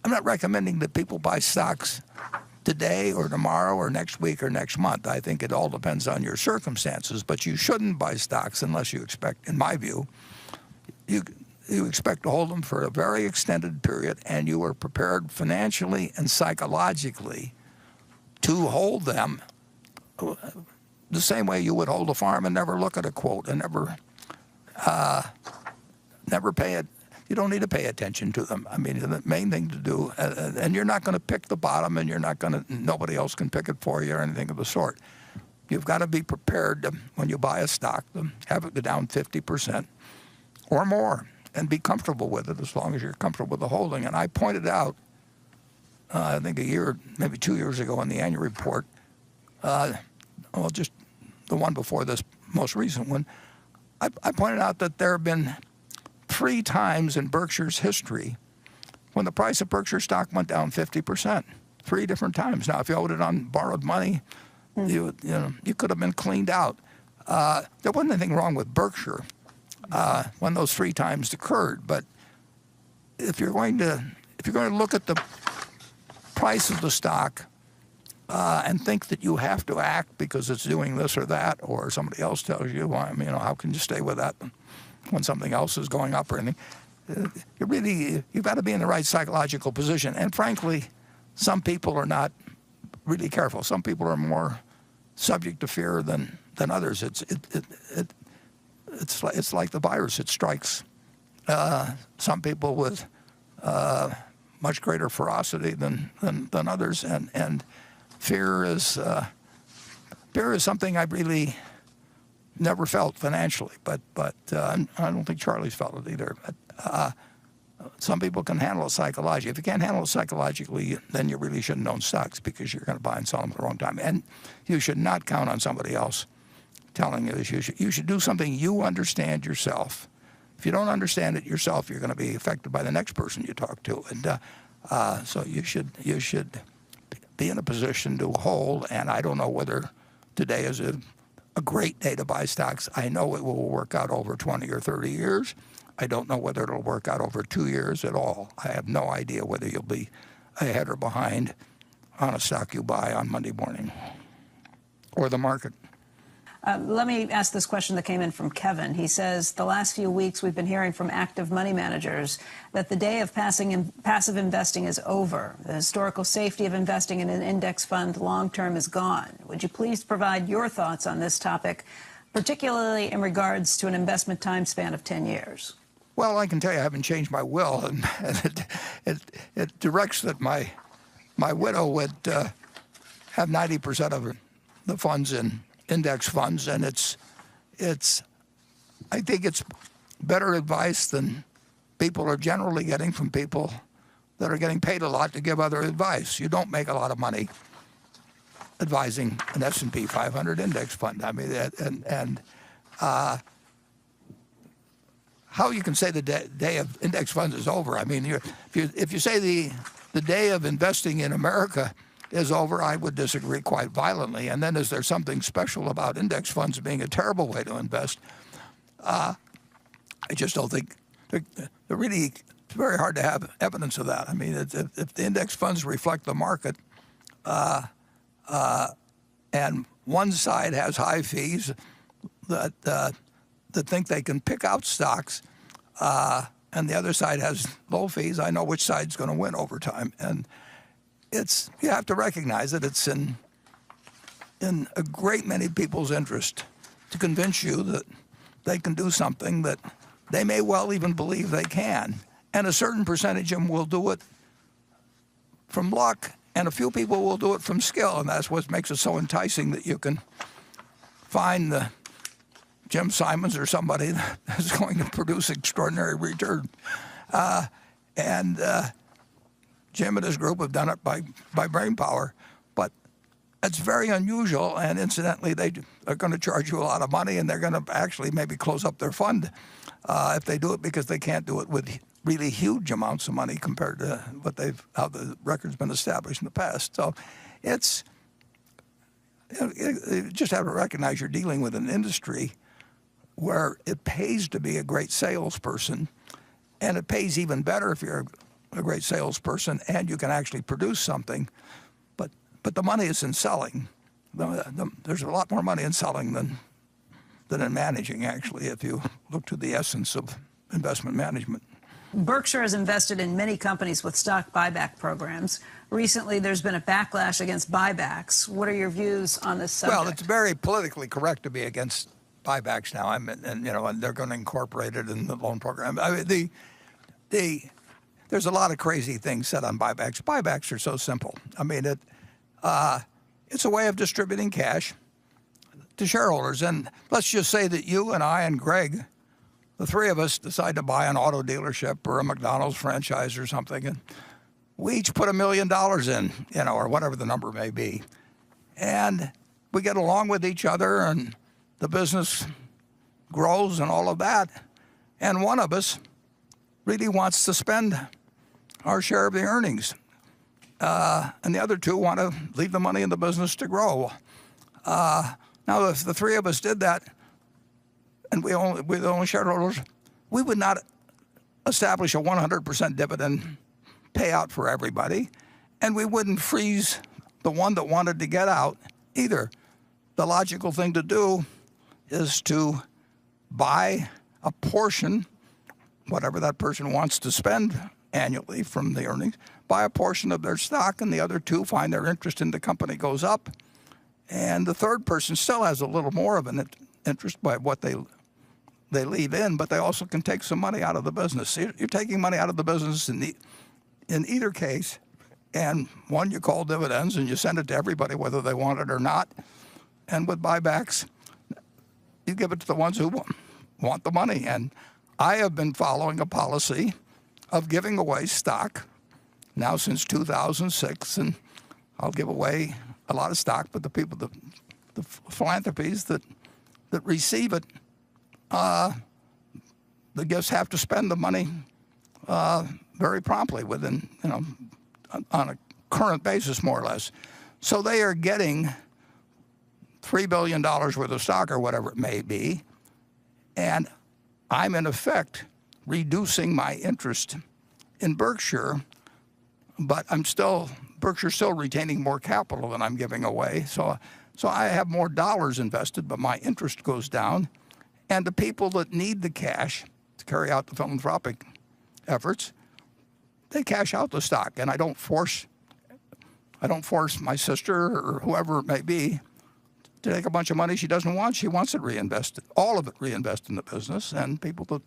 I'm not recommending that people buy stocks today or tomorrow or next week or next month. I think it all depends on your circumstances, but you shouldn't buy stocks unless you expect, in my view, you expect to hold them for a very extended period and you are prepared financially and psychologically to hold them the same way you would hold a farm and never look at a quote and never pay it. You don't need to pay attention to them. I mean, the main thing to do, and you're not going to pick the bottom, and nobody else can pick it for you or anything of the sort. You've got to be prepared to, when you buy a stock, to have it go down 50% or more and be comfortable with it as long as you're comfortable with the holding. And I pointed out, I think a year, maybe 2 years ago in the annual report, well, just the one before this most recent one, I pointed out that there have been 3 times in Berkshire's history when the price of Berkshire stock went down 50%. 3 different times. Now, if you owed it on borrowed money, you could have been cleaned out. There wasn't anything wrong with Berkshire when those 3 times occurred. But if you're going to look at the price of the stock and think that you have to act because it's doing this or that, or somebody else tells you, well, I mean, how can you stay with that when something else is going up or anything? You've got to be in the right psychological position. And frankly, some people are not really careful. Some people are more subject to fear than others. It's like the virus. It strikes some people with much greater ferocity than others. And fear is something I really never felt financially, but I don't think Charlie's felt it either. But some people can handle it psychologically. If you can't handle it psychologically, then you really shouldn't own stocks because you're going to buy and sell them at the wrong time. And you should not count on somebody else telling you this. You should do something you understand yourself. If you don't understand it yourself, you're going to be affected by the next person you talk to. And so you should be in a position to hold. And I don't know whether today is a great day to buy stocks. I know it will work out over 20 or 30 years. I don't know whether it'll work out over 2 years at all. I have no idea whether you'll be ahead or behind on a stock you buy on Monday morning or the market. Let me ask this question that came in from Kevin. He says, the last few weeks we've been hearing from active money managers that the day of passive investing is over. The historical safety of investing in an index fund long-term is gone. Would you please provide your thoughts on this topic, particularly in regards to an investment time span of 10 years? Well, I can tell you I haven't changed my will, and it directs that my widow would have 90% of the funds in index funds, and I think it's better advice than people are generally getting from people that are getting paid a lot to give other advice. You don't make a lot of money advising an S&P 500 index fund. I mean, how you can say the day of index funds is over? I mean, if you say the day of investing in America is over, I would disagree quite violently. And then is there something special about index funds being a terrible way to invest? I just don't think it's very hard to have evidence of that. I mean, if the index funds reflect the market, and one side has high fees that think they can pick out stocks, and the other side has low fees, I know which side's going to win over time. And you have to recognize that it's in a great many people's interest to convince you that they can do something that they may well even believe they can. And a certain percentage of them will do it from luck, and a few people will do it from skill. And that's what makes it so enticing that you can find the Jim Simons or somebody that's going to produce extraordinary return. Jim and his group have done it by brain power, but it's very unusual. And incidentally, they are going to charge you a lot of money, and they're going to actually maybe close up their fund if they do it, because they can't do it with really huge amounts of money compared to how the record's been established in the past. So you just have to recognize you're dealing with an industry where it pays to be a great salesperson, and it pays even better if you're a great salesperson, and you can actually produce something. But the money is in selling. There's a lot more money in selling than in managing, actually, if you look to the essence of investment management. Berkshire has invested in many companies with stock buyback programs. Recently, there's been a backlash against buybacks. What are your views on this subject? Well, it's very politically correct to be against buybacks now, and they're going to incorporate it in the loan program. I mean, there's a lot of crazy things said on buybacks. Buybacks are so simple. I mean, it's a way of distributing cash to shareholders. And let's just say that you and I and Greg, the three of us, decide to buy an auto dealership or a McDonald's franchise or something, and we each put $1 million in, or whatever the number may be, and we get along with each other, and the business grows and all of that. And one of us really wants to spend our share of the earnings, and the other two want to leave the money in the business to grow. Now, if the three of us did that, and we're the only shareholders, we would not establish a 100% dividend payout for everybody, and we wouldn't freeze the one that wanted to get out either. The logical thing to do is to buy a portion, whatever that person wants to spend annually from the earnings, buy a portion of their stock, and the other two find their interest in the company goes up, and the third person still has a little more of an interest by what they leave in, but they also can take some money out of the business. You're taking money out of the business in either case, and one you call dividends, and you send it to everybody whether they want it or not. And with buybacks, you give it to the ones who want the money. And I have been following a policy of giving away stock now since 2006, and I'll give away a lot of stock, but the people, the philanthropies that receive it, the gifts have to spend the money very promptly within, on a current basis, more or less. So they are getting $3 billion worth of stock or whatever it may be, and I'm in effect reducing my interest in Berkshire, but Berkshire's still retaining more capital than I'm giving away. So I have more dollars invested, but my interest goes down. And the people that need the cash to carry out the philanthropic efforts, they cash out the stock. And I don't force my sister or whoever it may be to take a bunch of money she doesn't want. She wants it reinvested, all of it reinvested in the business. And people that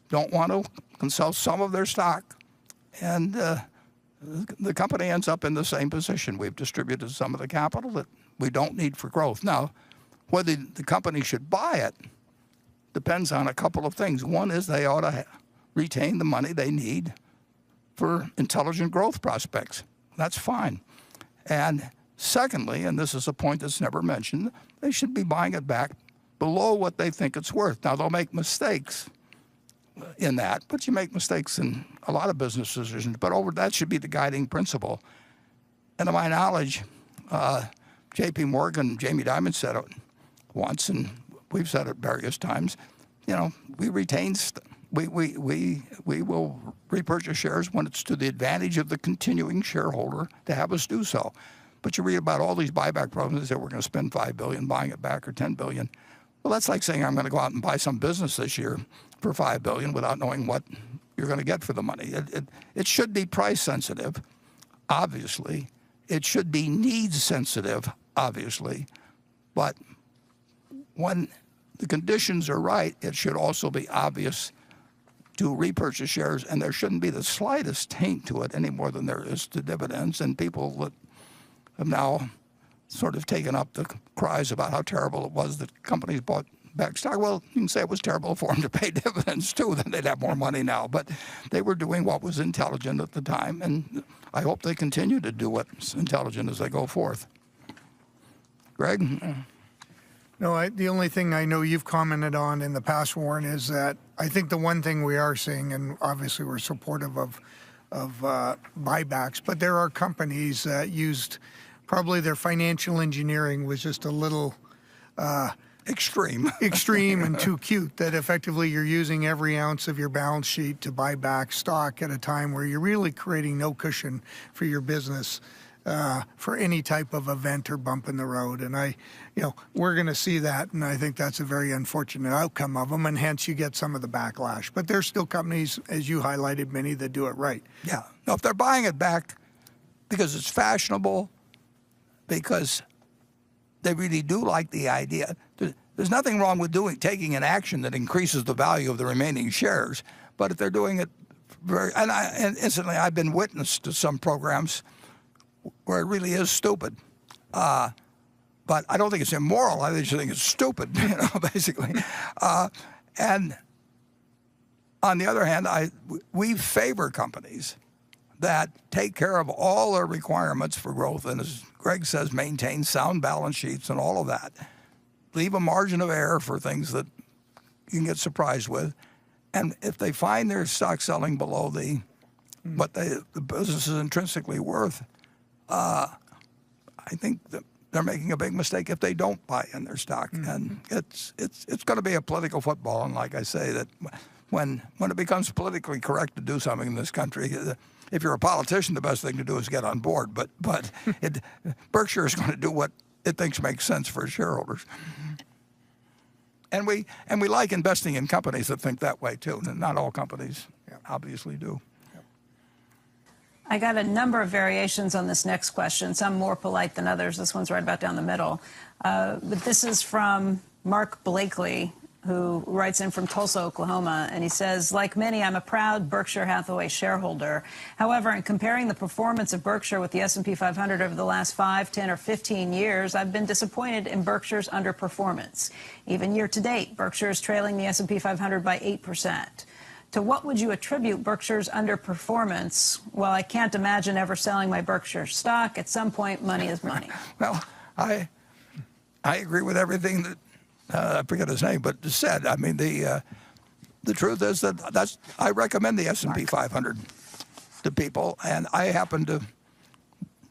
don't want to can sell some of their stock, and the company ends up in the same position. We've distributed some of the capital that we don't need for growth. Now, whether the company should buy it depends on a couple of things. One is they ought to retain the money they need for intelligent growth prospects. That's fine. And secondly, and this is a point that's never mentioned, they should be buying it back below what they think it's worth. Now, they'll make mistakes in that, but you make mistakes in a lot of business decisions, but that should be the guiding principle. And to my knowledge, J.P. Morgan, Jamie Dimon said it once, and we've said it various times, we retain, we will repurchase shares when it's to the advantage of the continuing shareholder to have us do so. But you read about all these buyback programs that we're going to spend $5 billion buying it back or $10 billion. Well, that's like saying I'm going to go out and buy some business this year for $5 billion without knowing what you're going to get for the money. It should be price sensitive, obviously. It should be needs sensitive, obviously. But when the conditions are right, it should also be obvious to repurchase shares, and there shouldn't be the slightest taint to it any more than there is to dividends. And people that have now sort of taken up the cries about how terrible it was that companies bought back stock. Well, you can say it was terrible for them to pay dividends too, then they'd have more money now. But they were doing what was intelligent at the time, and I hope they continue to do what's intelligent as they go forth. Greg? No, the only thing I know you've commented on in the past, Warren, is that I think the one thing we are seeing, and obviously we're supportive of buybacks, but there are companies that used probably their financial engineering was just a little extreme. extreme and too cute, that effectively you're using every ounce of your balance sheet to buy back stock at a time where you're really creating no cushion for your business for any type of event or bump in the road. And we're going to see that, and I think that's a very unfortunate outcome of them, and hence you get some of the backlash. But there's still companies, as you highlighted, many that do it right. Yeah. No, if they're buying it back because it's fashionable, because they really do like the idea. There's nothing wrong with taking an action that increases the value of the remaining shares. But if they're doing it and incidentally, I've been witness to some programs where it really is stupid. But I don't think it's immoral. I just think it's stupid, basically. And on the other hand, we favor companies that take care of all their requirements for growth, and as Greg says, maintain sound balance sheets and all of that. Leave a margin of error for things that you can get surprised with. And if they find their stock selling below what the business is intrinsically worth, I think that they're making a big mistake if they don't buy in their stock. And it's going to be a political football. And like I say, that when it becomes politically correct to do something in this country, if you're a politician, the best thing to do is get on board. But Berkshire is going to do what it thinks makes sense for its shareholders. And we like investing in companies that think that way too. And not all companies obviously do. I got a number of variations on this next question, some more polite than others. This one's right about down the middle. But this is from Mark Blakely, who writes in from Tulsa, Oklahoma, and he says, like many, I'm a proud Berkshire Hathaway shareholder. However, in comparing the performance of Berkshire with the S&P 500 over the last 5, 10, or 15 years, I've been disappointed in Berkshire's underperformance. Even year to date, Berkshire is trailing the S&P 500 by 8%. To what would you attribute Berkshire's underperformance? Well, I can't imagine ever selling my Berkshire stock. At some point, money is money. Well, I agree with everything that I forget his name, but said. I mean, the truth is that I recommend the S&P 500 to people, and I happen to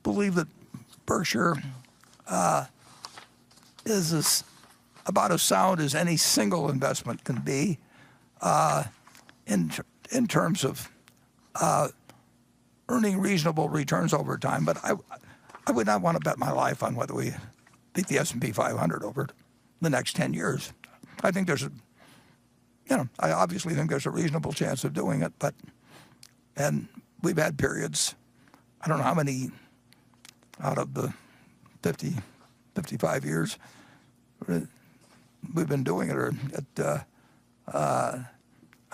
believe that Berkshire is about as sound as any single investment can be in terms of earning reasonable returns over time. But I would not want to bet my life on whether we beat the S&P 500 over the next 10 years. I think I obviously think there's a reasonable chance of doing it, and we've had periods, I don't know how many out of the 50, 55 years we've been doing it, or I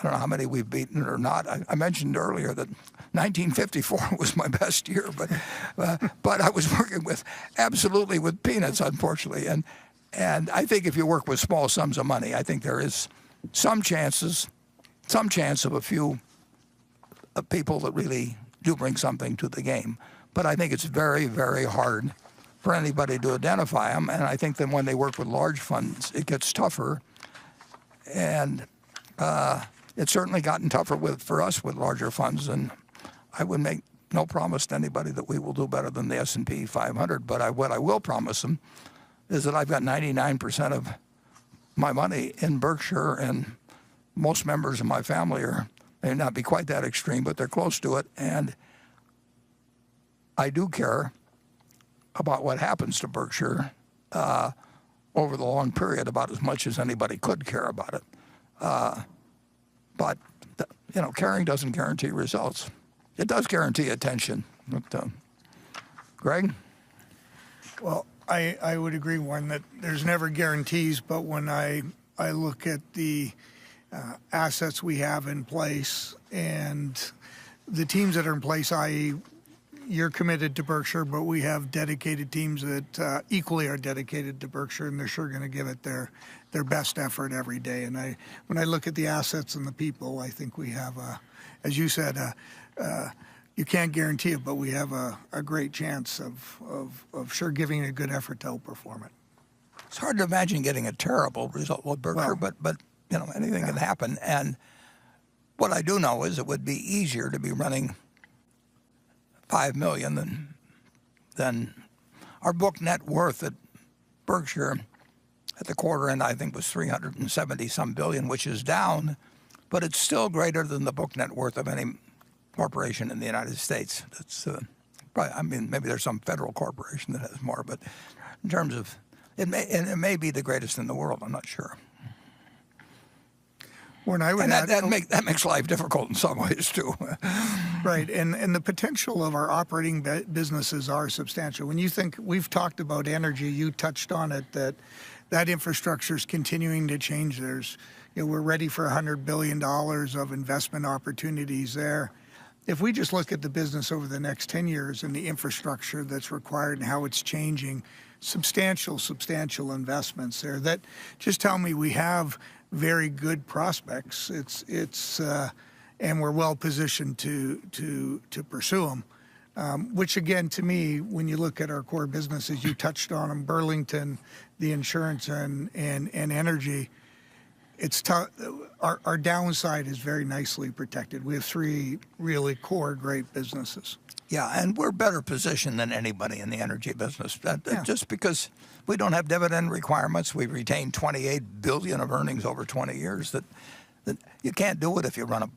don't know how many we've beaten or not. I mentioned earlier that 1954 was my best year, but I was working with peanuts, unfortunately. And I think if you work with small sums of money, I think there is some chance of a few people that really do bring something to the game. But I think it's very, very hard for anybody to identify them. And I think that when they work with large funds, it gets tougher. And it's certainly gotten tougher for us with larger funds. And I would make no promise to anybody that we will do better than the S&P 500. But what I will promise them is that I've got 99% of my money in Berkshire, and most members of my family may not be quite that extreme, but they're close to it. And I do care about what happens to Berkshire over the long period, about as much as anybody could care about it. But caring doesn't guarantee results. It does guarantee attention. But, Greg? Well, I would agree, Warren, that there's never guarantees, but when I look at the assets we have in place and the teams that are in place, i.e. you're committed to Berkshire, but we have dedicated teams that equally are dedicated to Berkshire, and they're sure going to give it their best effort every day. And when I look at the assets and the people, I think we have, as you said, you can't guarantee it, but we have a great chance of sure giving a good effort to outperform it. It's hard to imagine getting a terrible result with Berkshire, but anything can happen. And what I do know is it would be easier to be running $5 million than our book net worth at Berkshire at the quarter end, I think, was 370 some billion, which is down, but it's still greater than the book net worth of any corporation in the United States. It's probably, I mean, maybe there's some federal corporation that has more, but in terms of it may be the greatest in the world. I'm not sure. When I would And add, that makes life difficult in some ways too. right, and the potential of our operating businesses are substantial. When you think, we've talked about energy, you touched on it, that infrastructure is continuing to change. We're ready for $100 billion of investment opportunities there. If we just look at the business over the next 10 years and the infrastructure that's required and how it's changing, substantial investments there, that just tell me we have very good prospects. And we're well positioned to pursue them. Which again, to me, when you look at our core businesses, you touched on them: Burlington, the insurance, and energy. It's tough. Our downside is very nicely protected. We have three really core great businesses. Yeah, and we're better positioned than anybody in the energy business. Just because we don't have dividend requirements, we retain $28 billion of earnings over 20 years. That you can't do it if you run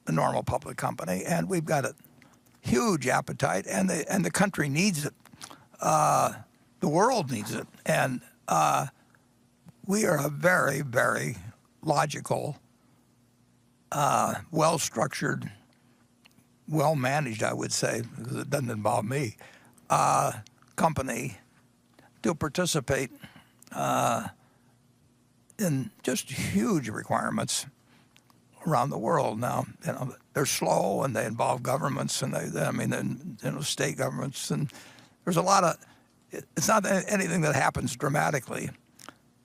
a normal public company. And we've got a huge appetite, and the country needs it. The world needs it, and we are a very, very logical, well-structured, well-managed, I would say, because it doesn't involve me, company to participate in just huge requirements around the world. Now, they're slow and they involve governments and state governments, and there's a lot of. It's not anything that happens dramatically.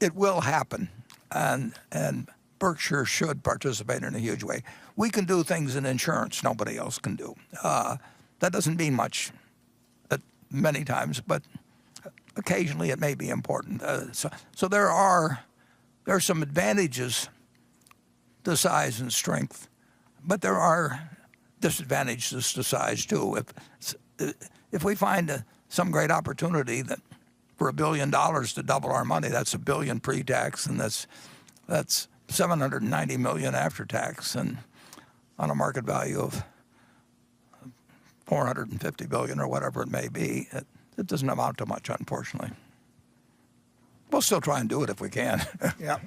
It will happen, and Berkshire should participate in a huge way. We can do things in insurance nobody else can do. That doesn't mean much many times, but occasionally it may be important. So there are some advantages to size and strength, but there are disadvantages to size too. If we find some great opportunity that for $1 billion to double our money, that's $1 billion pre-tax, and that's $790 million after tax, and on a market value of $450 billion or whatever it may be, it doesn't amount to much, unfortunately. We'll still try and do it if we can. Yeah.